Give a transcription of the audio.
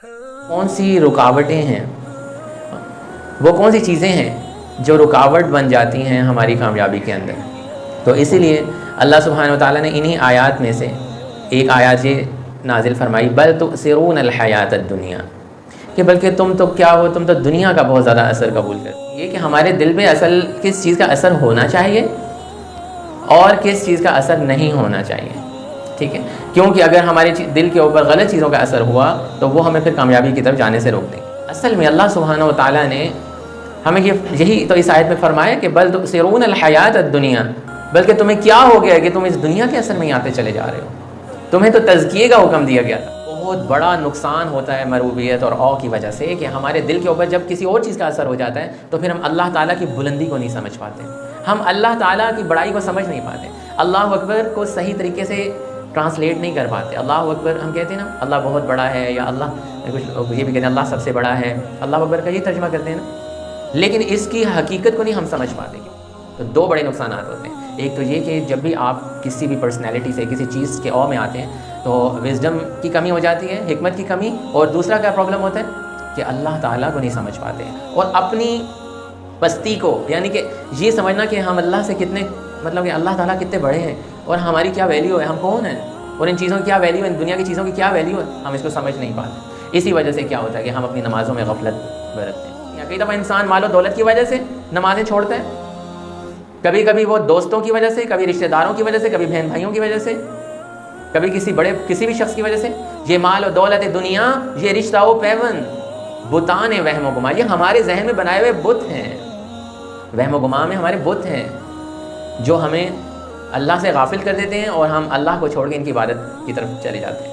کون سی رکاوٹیں ہیں، وہ کون سی چیزیں ہیں جو رکاوٹ بن جاتی ہیں ہماری کامیابی کے اندر. تو اسی لیے اللہ سبحانہ و تعالیٰ نے انہی آیات میں سے ایک آیات یہ نازل فرمائی، بل تؤثرون الحیات الدنیا، کہ بلکہ تم تو کیا ہو، تم تو دنیا کا بہت زیادہ اثر قبول کرتے. یہ کہ ہمارے دل پہ اصل کس چیز کا اثر ہونا چاہیے اور کس چیز کا اثر نہیں ہونا چاہیے. ٹھیک ہے، کیونکہ اگر ہمارے دل کے اوپر غلط چیزوں کا اثر ہوا تو وہ ہمیں پھر کامیابی کی طرف جانے سے روک دیں. اصل میں اللہ سبحانہ و تعالیٰ نے ہمیں یہی تو اس آیت میں فرمایا کہ بل تؤثرون الحیات الدنیا، بلکہ تمہیں کیا ہو گیا کہ تم اس دنیا کے اثر میں آتے چلے جا رہے ہو. تمہیں تو تزکیے کا حکم دیا گیا تھا. بہت بڑا نقصان ہوتا ہے مربوبیت اور او کی وجہ سے کہ ہمارے دل کے اوپر جب کسی اور چیز کا اثر ہو جاتا ہے تو پھر ہم اللہ تعالیٰ کی بلندی کو نہیں سمجھ پاتے، ہم اللہ تعالیٰ کی بڑائی کو سمجھ نہیں پاتے، اللہ اکبر کو صحیح طریقے سے ٹرانسلیٹ نہیں کر پاتے. اللہ اکبر ہم کہتے ہیں نا اللہ بہت بڑا ہے، یا اللہ کچھ یہ بھی کہتے ہیں اللہ سب سے بڑا ہے، اللہ اکبر کا یہ ترجمہ کرتے ہیں نا، لیکن اس کی حقیقت کو نہیں ہم سمجھ پاتے. تو دو بڑے نقصانات ہوتے ہیں. ایک تو یہ کہ جب بھی آپ کسی بھی پرسنالٹی سے کسی چیز کے او میں آتے ہیں تو وزڈم کی کمی ہو جاتی ہے، حکمت کی کمی، اور دوسرا کیا پرابلم ہوتا ہے کہ اللہ تعالیٰ کو نہیں سمجھ پاتے ہیں اور اپنی پستی کو، یعنی کہ یہ سمجھنا کہ ہم اللہ سے کتنے، مطلب کہ اللہ تعالیٰ کتنے بڑے ہیں اور ہماری کیا ویلیو ہے، ہم کون ہیں اور ان چیزوں کی کیا ویلیو ہے، ان دنیا کی چیزوں کی کیا ویلیو ہے، ہم اس کو سمجھ نہیں پاتے. اسی وجہ سے کیا ہوتا ہے کہ ہم اپنی نمازوں میں غفلت برتتے ہیں. یا کئی دفعہ انسان مال و دولت کی وجہ سے نمازیں چھوڑتا ہے، کبھی کبھی وہ دوستوں کی وجہ سے، کبھی رشتہ داروں کی وجہ سے، کبھی بہن بھائیوں کی وجہ سے، کبھی کسی بھی شخص کی وجہ سے. یہ مال و دولت دنیا، یہ رشتہ و پیون، بتان وہم و گما، یہ ہمارے ذہن میں بنائے ہوئے بت ہیں، وہم و گما میں ہمارے بت ہیں جو ہمیں اللہ سے غافل کر دیتے ہیں اور ہم اللہ کو چھوڑ کے ان کی عبادت کی طرف چلے جاتے ہیں.